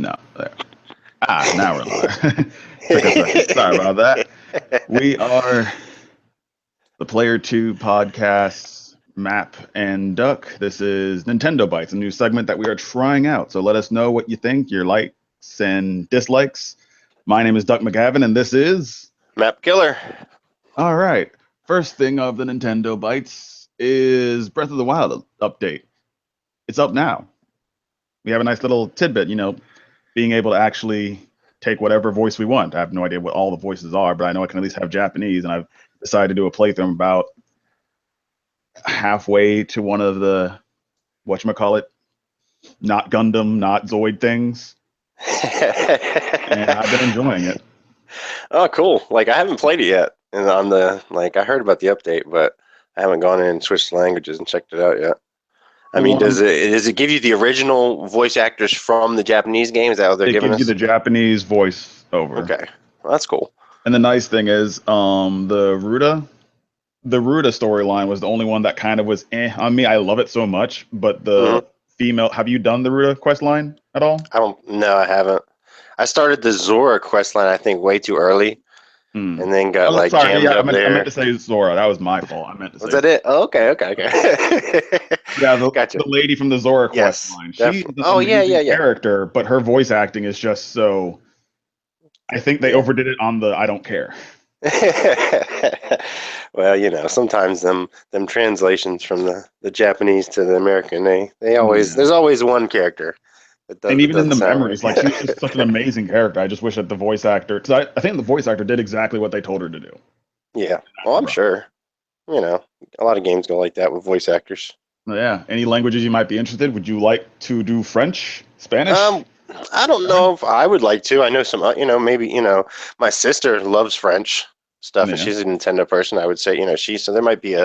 No. There. Now we're live. Took a second. Sorry about that. We are the Player 2 podcast, Map and Duck. This is Nintendo Bites, a new segment that we are trying out. So let us know what you think, your likes and dislikes. My name is DuckMcGavin, and this is MAPkiller. All right. First thing of the Nintendo Bites is Breath of the Wild update. It's up now. We have a nice little tidbit, being able to actually take whatever voice we want. I have no idea what all the voices are, but I know I can at least have Japanese, and I've decided to do a playthrough about halfway to one of the, whatchamacallit, not Gundam, not Zoid things. And I've been enjoying it. Oh, cool. I haven't played it yet. And I heard about the update, but I haven't gone in and switched languages and checked it out yet. I mean, does it give you the original voice actors from the Japanese game? Is that what they're giving us? It gives you the Japanese voice over. Okay, well, that's cool. And the nice thing is, the Ruta storyline was the only one that kind of was on me. I love it so much, but the female. Have you done the Ruta quest line at all? No, I haven't. I started the Zora quest line, I think, way too early. And then got jammed up there. I meant to say Zora. That was my fault. I meant to say. Was that it? Oh, okay. Yeah, gotcha. The lady from the Zora quest line. She's an amazing character, but her voice acting is just so. I think they overdid it on the I don't care. Well, sometimes them translations from the Japanese to the American, they always there's always one character. And even in the memories, she's just such an amazing character. I just wish that the voice actor, because I think the voice actor did exactly what they told her to do. Yeah, well, I'm sure. A lot of games go like that with voice actors. Yeah. Any languages you might be interested? Would you like to do French, Spanish? I don't know if I would like to. I know some, maybe, my sister loves French stuff, and she's a Nintendo person. I would say, so there might be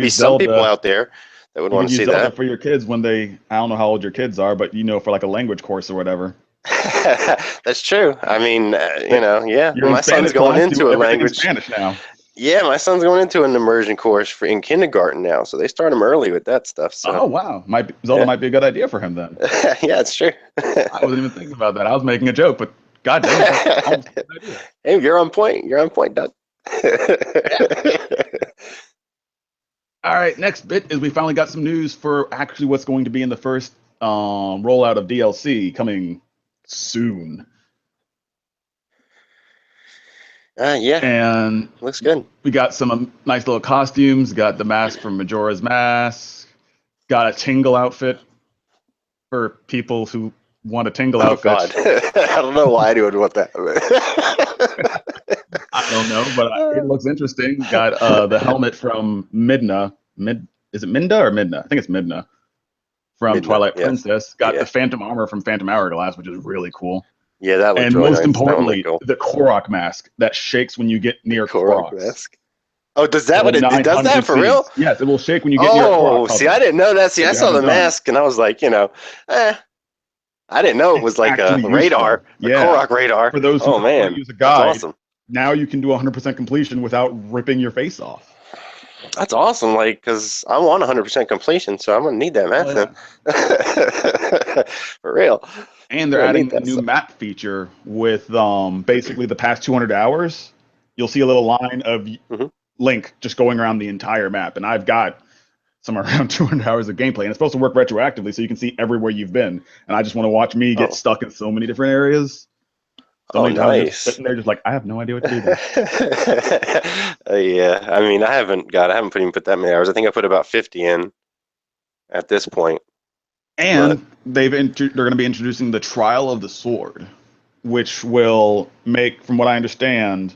some people out there that would want to see that for your kids when I don't know how old your kids are, but for a language course or whatever. That's true. I mean, my son's going into a language. Spanish now. Yeah, my son's going into an immersion course in kindergarten now, so they start him early with that stuff. So. Oh wow, Zelda might be a good idea for him then. Yeah, it's true. I wasn't even thinking about that. I was making a joke, but goddamn. Hey, you're on point. You're on point, Doug. All right, next bit is we finally got some news for actually what's going to be in the first rollout of DLC coming soon. Yeah. And looks good. We got some nice little costumes. Got the mask from Majora's Mask. Got a Tingle outfit for people who want a Tingle outfit. God. I don't know why anyone would want that. I don't know, but it looks interesting. Got the helmet from Midna. Is it Minda or Midna? I think it's Midna. From Midna, Twilight Princess. Got the Phantom armor from Phantom Hourglass, which is really cool. Yeah, that looks and really most nice. importantly, the Korok mask that shakes when you get near Korok mask. Oh, does that what it does that for real? Yes, it will shake when you get near Korok. Oh, see, I didn't know that. See, I saw the mask and I was like, I didn't know it was like a radar, a Korok radar. For those who use a guide, that's awesome. Now you can do 100% completion without ripping your face off. That's awesome, because I want 100% completion, so I'm going to need that mask then. For real. And they're adding a new map feature with basically the past 200 hours. You'll see a little line of Link just going around the entire map. And I've got somewhere around 200 hours of gameplay. And it's supposed to work retroactively, so you can see everywhere you've been. And I just want to watch me get stuck in so many different areas. So nice. Sitting there just I have no idea what to do. Yeah, I mean, I haven't even put that many hours. I think I put about 50 in at this point. And they're going to be introducing the Trial of the Sword, which will make, from what I understand,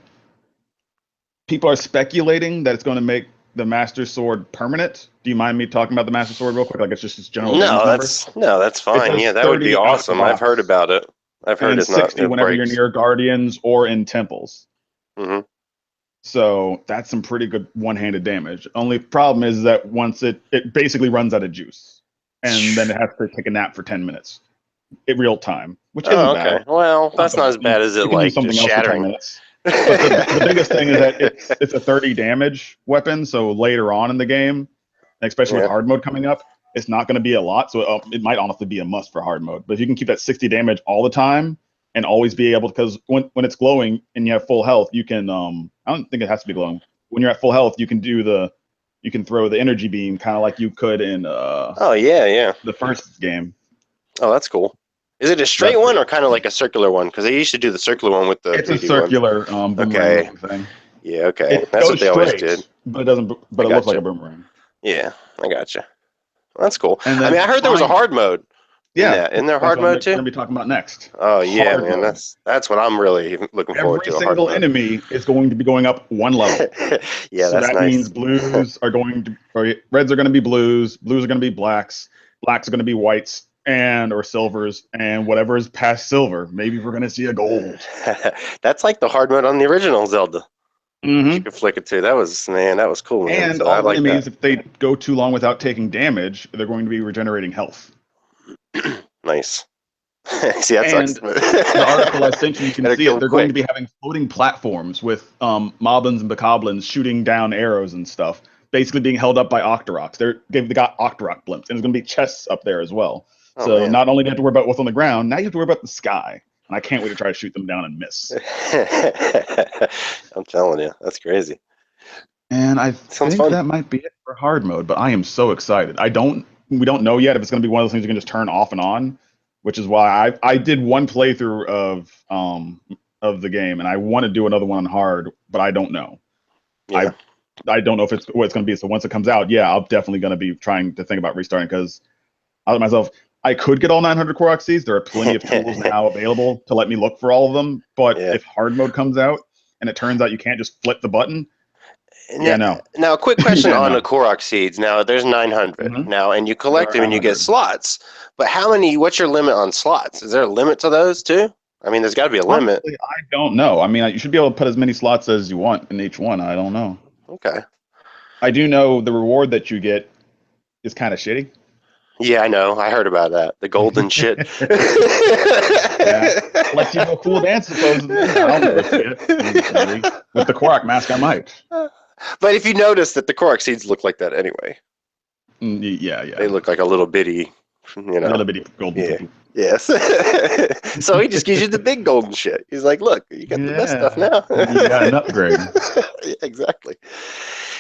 people are speculating that it's going to make the Master Sword permanent. Do you mind me talking about the Master Sword real quick? It's just general. No, that's fine. Yeah, that would be awesome. I've heard about it. I've heard it's 60 not. Whenever you're near guardians or in temples. So that's some pretty good one-handed damage. Only problem is that once it basically runs out of juice, and then it has to take a nap for 10 minutes in real time, which isn't bad. Well, that's not as bad as it just shattering. But the biggest thing is that it's a 30 damage weapon. So later on in the game, especially with hard mode coming up, it's not going to be a lot. So it might honestly be a must for hard mode. But if you can keep that 60 damage all the time and always be able, because when it's glowing and you have full health, you can I don't think it has to be glowing. When you're at full health, you can throw the energy beam kind of like you could in Oh yeah. the first game. Oh, that's cool. Is it a straight one or kind of like a circular one? Because they used to do the circular one with the. It's 3D a circular boomerang thing. Yeah, okay. It That's goes what they always straight, did. but it doesn't. But it looks like a boomerang. Yeah, I gotcha. Well, that's cool. And I mean, I heard there was a hard mode. Yeah, in there that's hard what mode too. We're gonna be talking about next. Oh yeah, hard man, mode. that's what I'm really looking forward to. Every single enemy is going to be going up one level. Yeah, so that's that nice. means blues are going to, or reds are going to be blues are going to be blacks are going to be whites or silvers, and whatever is past silver. Maybe we're going to see a gold. That's like the hard mode on the original Zelda. Mm-hmm. You can flick it to. That was cool, man. And so all like enemies, that. if they go too long without taking damage, they're going to be regenerating health. Nice. See, that and sucks. the article I sent you can see it. They're going to be quick. having floating platforms with moblins and bokoblins shooting down arrows and stuff, basically being held up by Octoroks. They've got Octorok blimps, and there's going to be chests up there as well. Oh, so man. not only do you have to worry about what's on the ground, now you have to worry about the sky. And I can't wait to try to shoot them down and miss. I'm telling you, that's crazy. And I think that might be it for hard mode, but I am so excited. We don't know yet if it's going to be one of those things you can just turn off and on, which is why I did one playthrough of the game, and I want to do another one on hard, but I don't know. Yeah. I don't know if it's what it's going to be. So once it comes out, yeah, I'm definitely going to be trying to think about restarting, because I thought myself, I could get all 900 Korok seeds. There are plenty of tools now available to let me look for all of them. But if hard mode comes out and it turns out you can't just flip the button, Now, a quick question on the Korok seeds. Now, there's 900 now, and you collect them and you get slots. But what's your limit on slots? Is there a limit to those too? I mean, there's got to be a limit. Honestly, I don't know. I mean, you should be able to put as many slots as you want in each one. I don't know. Okay. I do know the reward that you get is kind of shitty. Yeah, I know. I heard about that. The golden shit. Lets you do a cool dance, supposedly. I don't know it. With the Korok mask, I might. But if you notice that the Korok seeds look like that anyway. Yeah. They look like a little bitty, little bitty golden. Yeah. Yes. So he just gives you the big golden shit. He's like, look, you got the best stuff now. You got an upgrade. Yeah, exactly.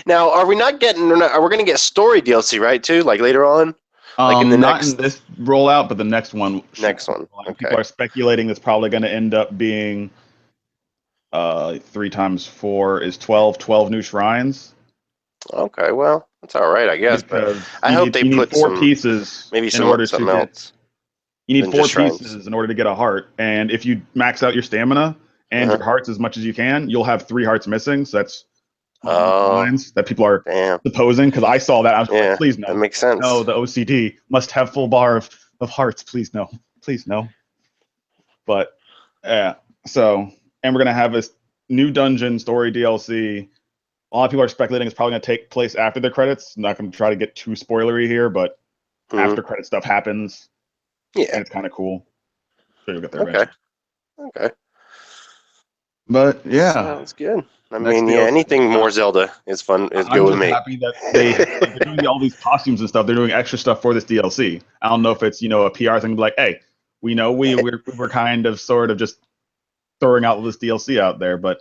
Now, are we going to get story DLC, right, too? Like later on? Like in the not in this rollout, but the next one. Okay. People are speculating it's probably going to end up being 3 times 4 is 12 new shrines. Okay, well, that's all right, I guess. Because but I hope they put 4 pieces maybe something else. You need 4 pieces in order to get a heart, and if you max out your stamina and your hearts as much as you can, you'll have 3 hearts missing. So that's lines that people are supposing. Because I saw that, I was like, please no. That makes sense. No, the OCD must have full bar of hearts. Please no. But so, and we're gonna have this new dungeon story DLC. A lot of people are speculating it's probably going to take place after the credits. I'm not going to try to get too spoilery here, but after credit stuff happens. Yeah. And it's kind of cool. So you'll get there eventually. Okay. But yeah. Sounds good. I mean, anything more Zelda is fun. Is good with me. I'm happy that they're doing all these costumes and stuff. They're doing extra stuff for this DLC. I don't know if it's, a PR thing, like, hey, we know we're kind of sort of just throwing out this DLC out there, but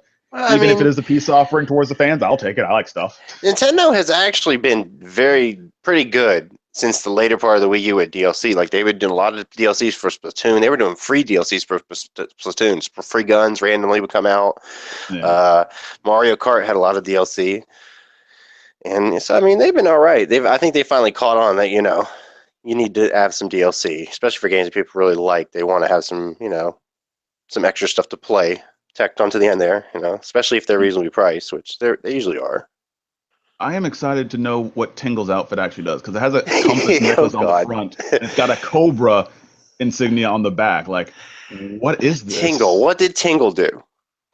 even if it is a peace offering towards the fans, I'll take it. I like stuff. Nintendo has actually been pretty good since the later part of the Wii U with DLC. Like, they were doing a lot of DLCs for Splatoon. They were doing free DLCs for Splatoon. Free guns randomly would come out. Yeah. Mario Kart had a lot of DLC. And so, I mean, they've been all right. I think they finally caught on that, you need to have some DLC, especially for games that people really like. They want to have some, some extra stuff to play. Tacked onto the end there, especially if they're reasonably priced, which they usually are. I am excited to know what Tingle's outfit actually does, because it has a compass necklace on the front, and it's got a cobra insignia on the back. Like, what is this? Tingle. What did Tingle do?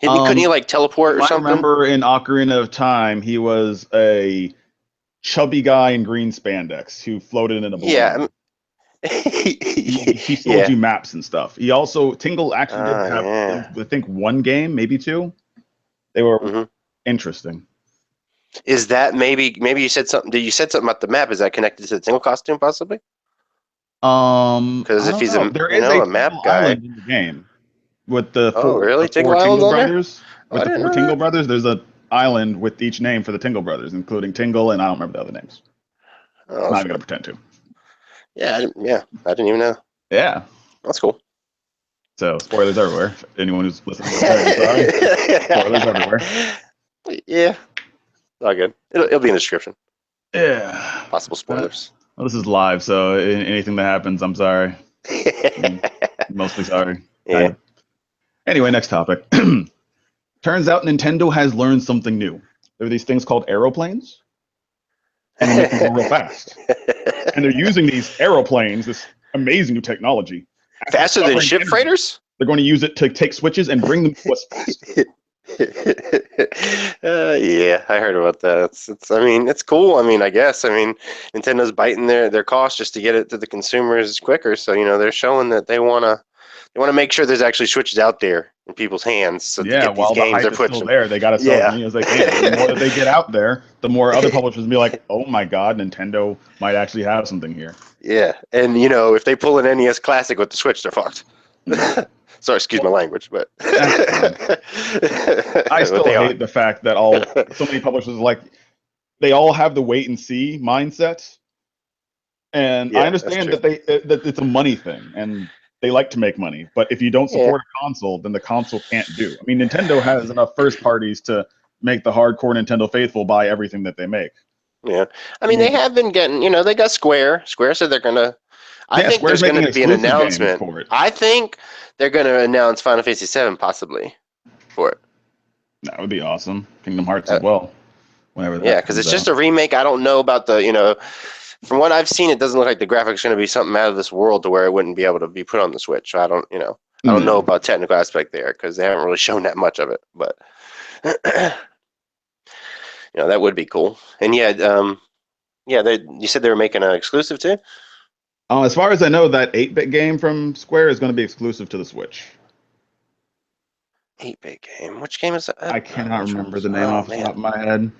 Couldn't he teleport or something? I remember in Ocarina of Time, he was a chubby guy in green spandex who floated in a balloon. Yeah. he sold you maps and stuff. Tingle actually did have, I think, 1 game, maybe 2. They were interesting. Is that maybe you said something? You said something about the map? Is that connected to the Tingle costume possibly? Because I if don't he's know. a There is a map Tingle guy. Island in the game with the Oh, really? four Tingle Island's Tingle on there? brothers. Oh, With I the didn't four know Tingle that. brothers, there's a island with each name for the Tingle brothers, including Tingle, and I don't remember the other names. Oh, Not even gonna pretend to. yeah, I didn't even know. Yeah. That's cool. So spoilers everywhere. Anyone who's listening, sorry. Spoilers everywhere. Yeah, all good. It'll be in the description. Yeah. Possible spoilers. Well, this is live, so anything that happens, I'm sorry. Mostly sorry. Yeah. Kind of. Anyway, next topic. Turns out Nintendo has learned something new. There are these things called aeroplanes, and they make them go real fast. And they're using these aeroplanes, this amazing new technology. Faster than ship freighters? They're going to use it to take switches and bring them to us faster. Yeah, I heard about that. I mean, it's cool. I mean, I guess. I mean, Nintendo's biting their cost just to get it to the consumers quicker. So, they're showing that they want to make sure there's actually switches out there in people's hands. So yeah, to get these while the games, hype they're is still pushing. there, they got to sell as many as they can. The more that they get out there, the more other publishers will be like, oh my God, Nintendo might actually have something here. Yeah, and if they pull an NES Classic with the Switch, they're fucked. Sorry, excuse my language, but I still hate the fact that so many publishers they all have the wait and see mindset, and I understand that that it's a money thing and they like to make money, but if you don't support a console, then the console can't do. I mean, Nintendo has enough first parties to make the hardcore Nintendo faithful buy everything that they make. Yeah, I mean, they have been getting, they got Square. Square said they're gonna. I think Square's there's going to be an exclusive games announcement. for it. I think they're going to announce Final Fantasy VII possibly for it. That would be awesome. Kingdom Hearts as well. Whenever that because it's just a remake. I don't know about the, from what I've seen, it doesn't look like the graphics are going to be something out of this world to where it wouldn't be able to be put on the Switch. So I don't know about technical aspect there because they haven't really shown that much of it. But that would be cool. And you said they were making an exclusive too. As far as I know, that 8-bit game from Square is going to be exclusive to the Switch. 8-bit game? Which game is that? I cannot remember the name off the top of my head.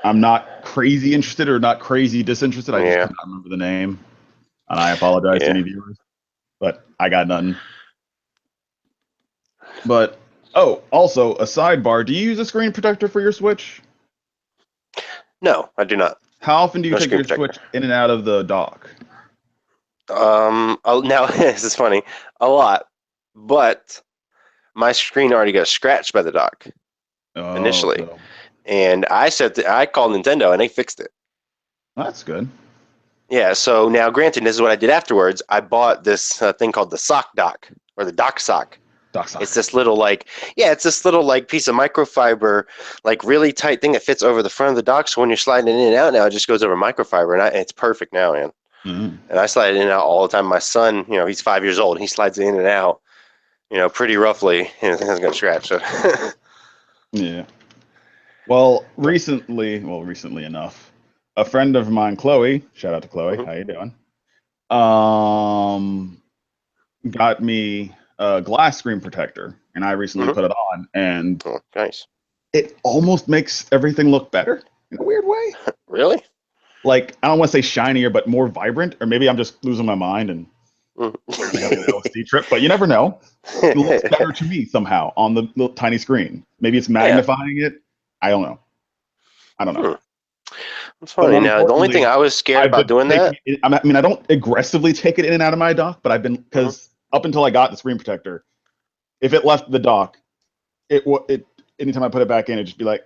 I'm not crazy interested or not crazy disinterested. I just cannot remember the name. And I apologize to any viewers. But I got nothing. But, also, a sidebar. Do you use a screen protector for your Switch? No, I do not. How often do you take your Switch in and out of the dock? Now, this is funny. A lot. But my screen already got scratched by the dock initially. So. And I called Nintendo and they fixed it. That's good. Yeah, so now granted, this is what I did afterwards. I bought this thing called the sock dock or the dock sock. It's this little piece of microfiber, really tight thing that fits over the front of the dock. So when you're sliding it in and out now, it just goes over microfiber, and it's perfect now, man. Mm-hmm. And I slide it in and out all the time. My son, he's 5 years old. He slides it in and out, pretty roughly, and it hasn't got scratched. So. Yeah. Well, recently enough, a friend of mine, Chloe, shout out to Chloe, how you doing? Got me a glass screen protector, and I recently put it on, and nice. It almost makes everything look better in a weird way. Really? I don't want to say shinier, but more vibrant, or maybe I'm just losing my mind and having an LSD trip, but you never know. It looks better to me somehow on the little tiny screen. Maybe it's magnifying it. I don't know. That's funny. Now, the only thing I was scared about doing that. I don't aggressively take it in and out of my dock, but I've been, because up until I got the screen protector, if it left the dock, anytime I put it back in, it'd just be like,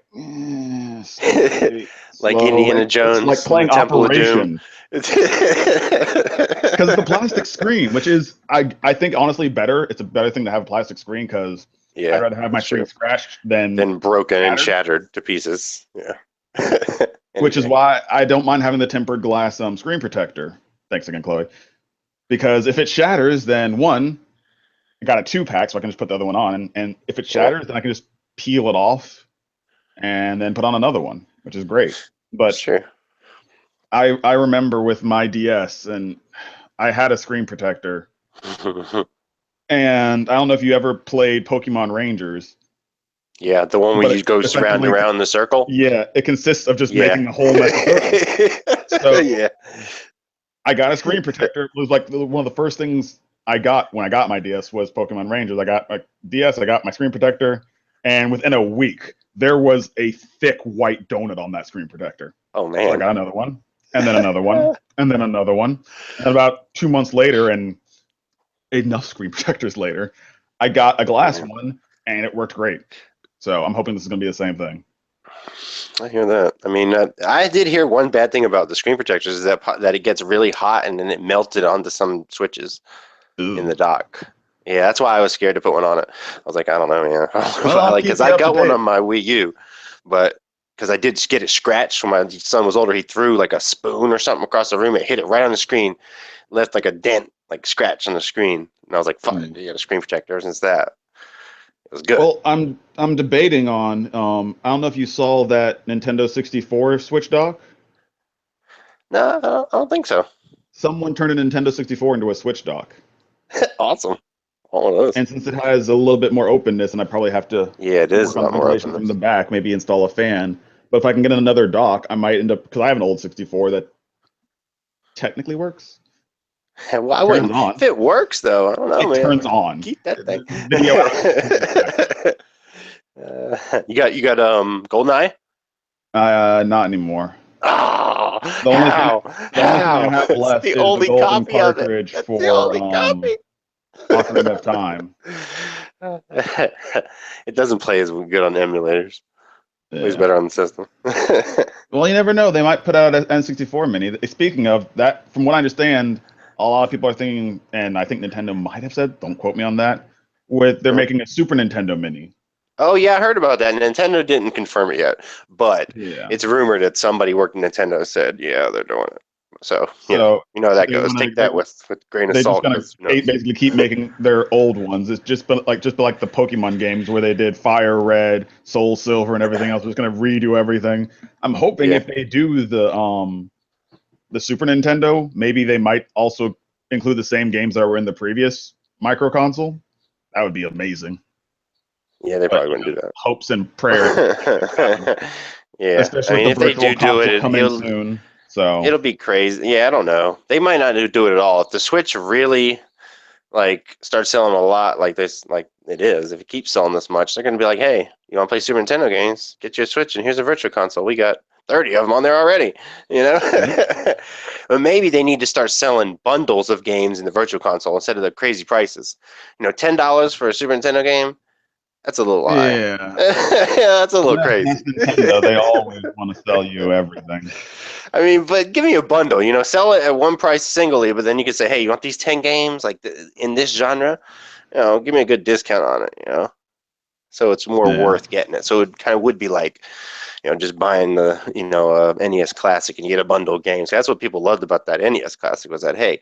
like Indiana Jones, it's like playing Operation. Because it's a plastic screen, which is, I think, honestly better. It's a better thing to have a plastic screen because I'd rather have my screen scratched than broken and shattered to pieces. Yeah. Which is why I don't mind having the tempered glass screen protector. Thanks again, Chloe. Because if it shatters, then one, I got a 2-pack, so I can just put the other one on. And if it shatters, then I can just peel it off and then put on another one, which is great. But I remember with my DS, and I had a screen protector. And I don't know if you ever played Pokemon Rangers. Yeah, the one where But you go round and effectively, around in the circle. yeah, it consists of just Yeah. making a whole mess of circles. So Yeah. I got a screen protector. It was like one of the first things I got when I got my DS was Pokemon Rangers. I got my DS, I got my screen protector, and within a week, there was a thick white donut on that screen protector. Oh So I man. got another one, and then another one, and then another one. And about 2 months later, and enough screen protectors later, I got a glass one, and it worked great. So I'm hoping this is going to be the same thing. I hear that. I mean, I did hear one bad thing about the screen protectors is that it gets really hot and then it melted onto some switches in the dock. Yeah, that's why I was scared to put one on it. I was like, I don't know, man. Well, I'll Like, keep because you I up to got one date. on my Wii U, but because I did get it scratched when my son was older, he threw like a spoon or something across the room. It hit it right on the screen, left like a dent, like scratch on the screen. And I was like, fuck, you got a screen protector ever since that. It was good. Well, I'm debating on. I don't know if you saw that Nintendo 64 Switch dock. No, I don't think so. Someone turned a Nintendo 64 into a Switch dock, Awesome. All of those. and since it has a little bit more openness, and I probably have to Yeah, it is work a on the lot more ventilation open. from the back, maybe install a fan. But if I can get another dock, I might end up because I have an old 64 that technically works. Why Turns wouldn't? If on. it works, though, I don't know, It man. turns on. Keep that thing. The video output. You got GoldenEye? Not anymore. Oh, The only thing how? the only thing I How? have It's left the is the only golden copy of it. cartridge That's the for only copy. Ocarina of Time. It doesn't play as good on emulators. Plays Yeah. better on the system. Well, you never know. They might put out an N64 mini. Speaking of that, from what I understand, a lot of people are thinking, and I think Nintendo might have said, don't quote me on that, with they're making a Super Nintendo mini. Oh yeah, I heard about that. Nintendo didn't confirm it yet, but Yeah. it's rumored that somebody working Nintendo said, yeah, they're doing it. So So you know how that they goes. want Take that with a grain of they just salt, gonna because who knows? basically keep making their old ones. It's just like the Pokemon games where they did Fire Red, Soul Silver, and everything else. Just gonna redo everything. I'm hoping Yeah. if they do the Super Nintendo, maybe they might also include the same games that were in the previous micro console. That would be amazing. Yeah, they But probably wouldn't do that. hopes and prayers, Yeah, I especially with mean, the if they virtual do console it, coming soon. So it'll be crazy. Yeah, I don't know. They might not do it at all. If the Switch really like starts selling a lot like this, like it is, if it keeps selling this much, they're gonna be like, hey, you want to play Super Nintendo games? Get you a Switch, and here's a virtual console. We got 30 of them on there already. You know, but maybe they need to start selling bundles of games in the virtual console instead of the crazy prices. You know, $10 for a Super Nintendo game. That's a little high. yeah, Yeah, that's a little that's crazy. Nintendo. They always want to sell you everything. I mean, but give me a bundle, you know, sell it at one price singly, but then you could say, hey, you want these 10 games like in this genre? You know, give me a good discount on it, you know? So it's more Yeah, worth getting it. So it kind of would be like, you know, just buying the, NES Classic and you get a bundle of games. That's what people loved about that NES Classic was that, hey,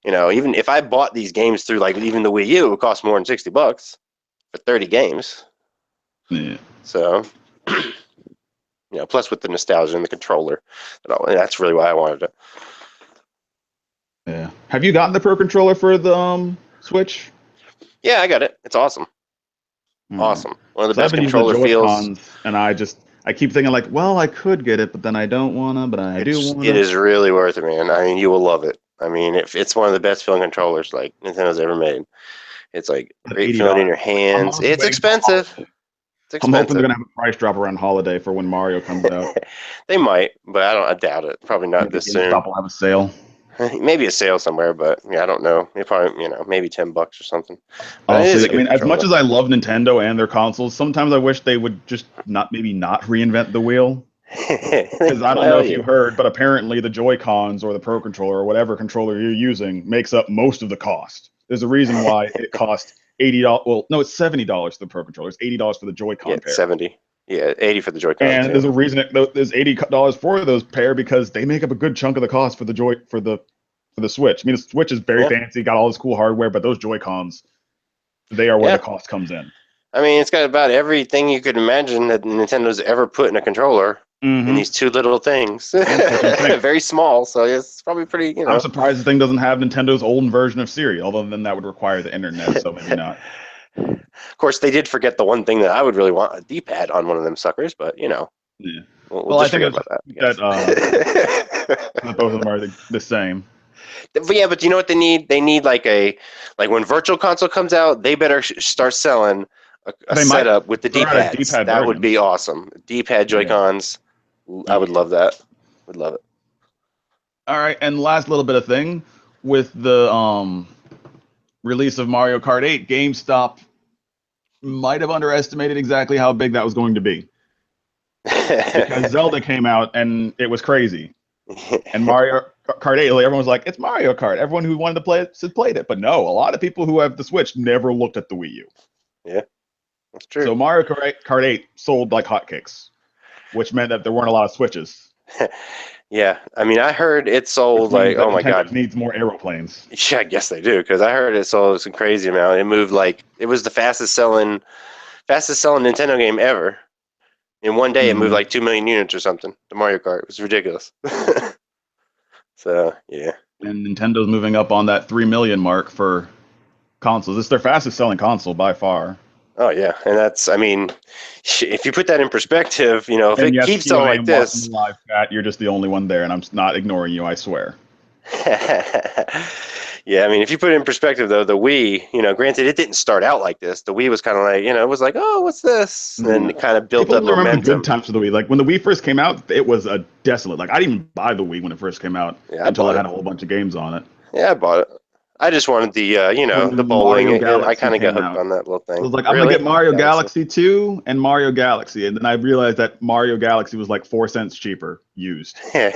you know, even if I bought these games through like even the Wii U, it would cost more than $60 for 30 games. yeah. So, plus with the nostalgia and the controller, and that's really why I wanted it. Yeah. Have you gotten the Pro Controller for the Switch? Yeah, I got it. It's awesome. Awesome. One of the So I've best been using the controller Joy feels. Cons, and I keep thinking like, well, I could get it, but then I don't wanna, but I do It wanna. is really worth it, man. I mean, you will love it. I mean, it's one of the best feeling controllers like Nintendo's ever made. It's like At great feeling in $80. your I'm hands. honestly It's waiting for expensive. holiday. It's I'm hoping they're expensive. gonna have a price drop around holiday for when Mario comes out. They might, but I doubt it. Probably not Maybe this soon. GameStop will have a sale. Maybe a sale somewhere, but yeah, I don't know. They probably, maybe $10 or something. But it is Honestly, a I good mean, as much controller. as I love Nintendo and their consoles, sometimes I wish they would just not reinvent the wheel. Because I don't know Well, if yeah. you heard, but apparently the Joy Cons or the Pro Controller or whatever controller you're using makes up most of the cost. There's a reason why it costs $80. Well, no, it's $70 for the Pro Controller. It's $80 for the Yeah, Joy-Con it's pair. 70. Yeah, 80 for the Joy-Cons. And Yeah. there's a reason there's $80 for those pair because they make up a good chunk of the cost for the Switch. I mean, the Switch is very Yeah. fancy, got all this cool hardware, but those Joy-Cons, they are where the Yeah. cost comes in. I mean, it's got about everything you could imagine that Nintendo's ever put in a controller in these two little things. Very small, so it's probably pretty, I'm surprised the thing doesn't have Nintendo's old version of Siri, although then that would require the internet, so maybe not. Of course, they did forget the one thing that I would really want, a D-pad on one of them suckers, but you know, Yeah. we'll just I think forget about that that both of them are the same. But yeah, but you know what they need? They need like when Virtual Console comes out, they better start selling a They might setup with the throw out a D-pads. D-pad That would version. be awesome. D-pad Joy-Cons. I would love that. Would love it. All right, and last little bit of thing with the release of Mario Kart 8, GameStop might have underestimated exactly how big that was going to be. Because Zelda came out and it was crazy. And Mario Kart 8, everyone was like, it's Mario Kart. Everyone who wanted to play it played it. But no, a lot of people who have the Switch never looked at the Wii U. Yeah, that's true. So Mario Kart 8 sold like hotcakes, which meant that there weren't a lot of Switches. Yeah, I mean, I heard it sold like, oh my God. Needs more aeroplanes. Yeah, I guess they do, because I heard it sold some crazy amount. It moved like, it was the fastest selling Nintendo game ever. In one day, it moved like 2 million units or something. The Mario Kart. It was ridiculous. So, yeah. And Nintendo's moving up on that 3 million mark for consoles. It's their fastest selling console by far. Oh, yeah. And that's, I mean, if you put that in perspective, you know, if it keeps selling like this. Live chat, you're just the only one there, and I'm not ignoring you, I swear. Yeah, I mean, if you put it in perspective, though, the Wii, you know, granted, it didn't start out like this. The Wii was kind of like, you know, it was like, oh, what's this? And then it kind of built up momentum. Remember the good times for the Wii. Like, when the Wii first came out, it was a desolate. Like, I didn't even buy the Wii when it first came out until I had a whole bunch of games on it. Yeah, I bought it. I just wanted the, you know, the bowling. I kind of got hooked on that little thing. I was like, I'm going to get Mario Galaxy 2 and Mario Galaxy. And then I realized that Mario Galaxy was like 4 cents cheaper used. Yeah.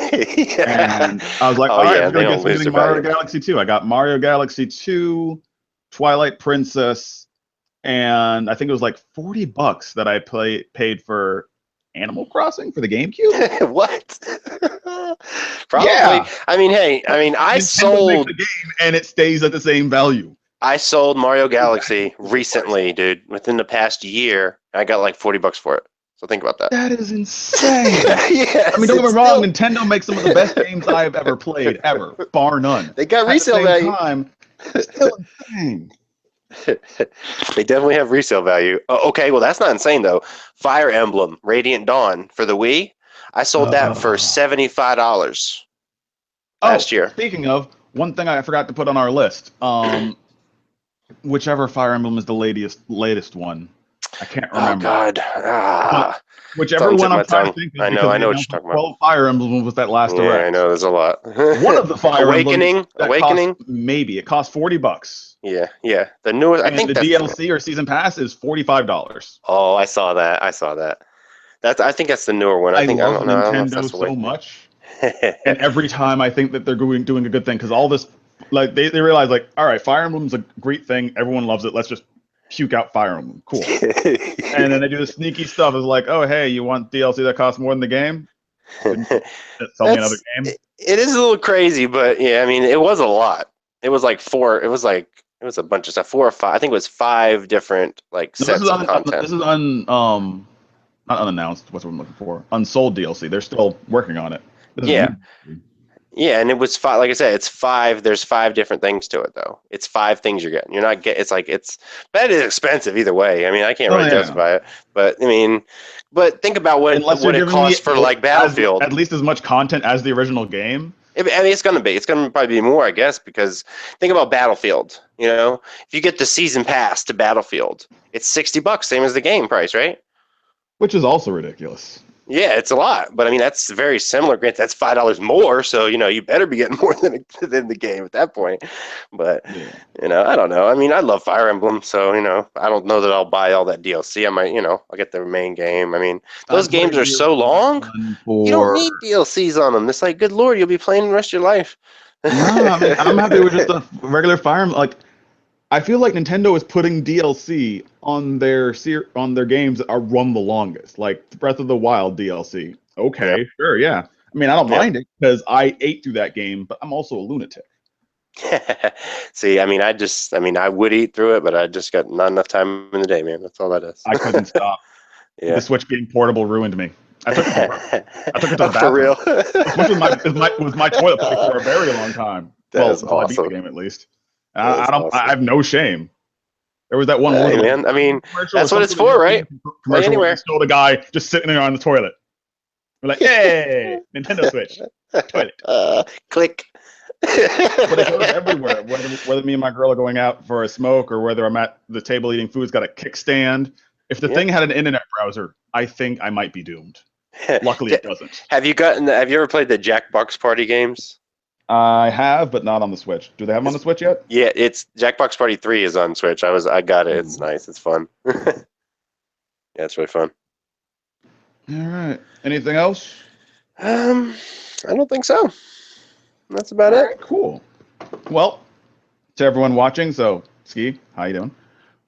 And I was like, all right, I'm going to get Mario Galaxy 2. I got Mario Galaxy 2, Twilight Princess, and I think it was like $40 that I paid for Animal Crossing for the GameCube. What? Probably. Yeah. I mean, hey, I sold the game and it stays at the same value. I sold Mario Galaxy recently, dude. Within the past year, I got like $40 for it. So think about that. That is insane. Yes, I mean, don't get me wrong. Nintendo makes some of the best games I've ever played, ever, bar none. They got resale value. It's still insane. They definitely have resale value. Oh, okay, well, that's not insane, though. Fire Emblem Radiant Dawn for the Wii, I sold that for $75 last year. Speaking of, one thing I forgot to put on our list, whichever Fire Emblem is the latest one. I can't remember. Oh, God. Whichever one I'm trying to think of. I know what you're talking about. 12 Fire Emblems was that last direct. Yeah, I know, there's a lot. One of the Fire Awakening? Maybe. It cost $40. Yeah. The newest, I think the DLC or season pass is $45. Oh, I saw that. I think that's the newer one. I love Nintendo so much. And every time I think that they're doing a good thing, because all this, like, they realize, like, all right, Fire Emblem's a great thing. Everyone loves it. Let's just puke out Fire Emblem. Cool. And then they do the sneaky stuff. It's like, oh, hey, you want DLC that costs more than the game? Sell me another game. It is a little crazy, but yeah, I mean, it was a lot. It was like four. It was a bunch of stuff. 4 or 5. I think it was 5 different sets of content. This is not unannounced. What's what I'm looking for? Unsold DLC. They're still working on it. Yeah, and it was 5. Like I said, it's 5. There's 5 different things to it, though. It's 5 things you're getting. You're not getting. But it is expensive either way. I mean, I can't really justify it. But I mean, think about what it costs for like Battlefield. At least as much content as the original game. I mean, it's gonna be. It's gonna probably be more, I guess, because think about Battlefield. You know, if you get the season pass to Battlefield, it's $60, same as the game price, right? Which is also ridiculous. Yeah, it's a lot, but I mean that's very similar. Granted, that's $5 more, so you know you better be getting more than the game at that point. But you know, I don't know. I mean, I love Fire Emblem, so you know, I don't know that I'll buy all that DLC. I might, you know, I'll get the main game. I mean, those games are so long, you don't need DLCs on them. It's like, good lord, you'll be playing the rest of your life. No, I mean, I'm happy with just a regular Fire Emblem. Like, I feel like Nintendo is putting DLC on their games that are run the longest, like Breath of the Wild DLC. Okay, sure, yeah. I mean, I don't mind it because I ate through that game, but I'm also a lunatic. See, I mean, I would eat through it, but I just got not enough time in the day, man. That's all that is. I couldn't stop. Yeah. The Switch being portable ruined me. I took it to the bathroom. For real. Which was my toilet paper for a very long time. That is awesome. I beat the game at least. I have no shame. There was that one Hey, Word man. I mean, commercial. that's or what it's something for, like right? commercial Play where anywhere. they stole the guy just sitting there on the toilet. We're like, hey, Nintendo Switch, toilet. Click. But it goes everywhere. Whether me and my girl are going out for a smoke or whether I'm at the table eating food, it's got a kickstand. If the thing had an internet browser, I think I might be doomed. Luckily, it doesn't. Have you ever played the Jackbox Party games? I have, but not on the Switch. Do they have them on the Switch yet? Yeah, it's Jackbox Party 3 is on Switch. I got it. It's nice. It's fun. Yeah, it's really fun. All right. Anything else? I don't think so. That's about it. Right, cool. Well, to everyone watching, so Ski, how you doing?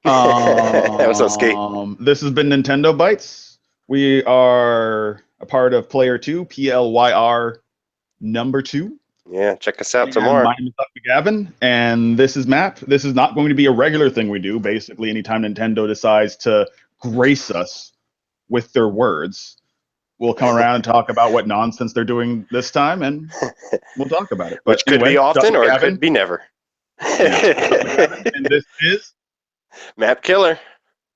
What's up, Ski? This has been Nintendo Bites. We are a part of Player 2, PLYR number 2. Yeah, check us out And tomorrow. my name is DuckMcGavin, and this is Map. This is not going to be a regular thing we do. Basically, anytime Nintendo decides to grace us with their words, we'll come around and talk about what nonsense they're doing this time, and we'll talk about it. But Which could anyway, be often or it DuckMcGavin, could be never. DuckMcGavin, and this is MAPkiller.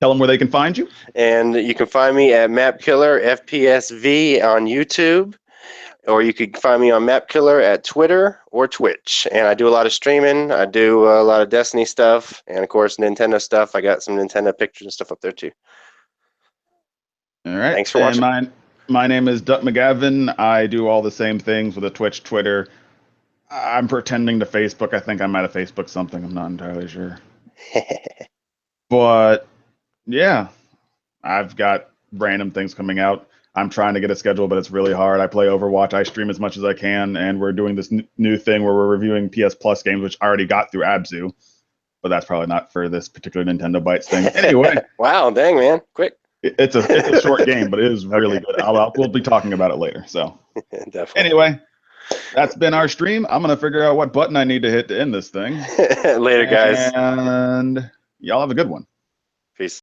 Tell them where they can find you. And you can find me at MAPkiller FPSV on YouTube. Or you could find me on MAPkiller at Twitter or Twitch. And I do a lot of streaming. I do a lot of Destiny stuff. And, of course, Nintendo stuff. I got some Nintendo pictures and stuff up there, too. All right. Thanks for watching. And my name is DuckMcGavin. I do all the same things with a Twitch, Twitter. I'm pretending to Facebook. I think I might have Facebook something. I'm not entirely sure. But, yeah, I've got random things coming out. I'm trying to get a schedule, but it's really hard. I play Overwatch. I stream as much as I can, and we're doing this new thing where we're reviewing PS Plus games, which I already got through Abzu, but that's probably not for this particular Nintendo Bites thing. Anyway. Wow, dang, man. Quick. It's a short game, but it is really good. We'll be talking about it later. So, Definitely. Anyway, that's been our stream. I'm going to figure out what button I need to hit to end this thing. Later, guys. And y'all have a good one. Peace.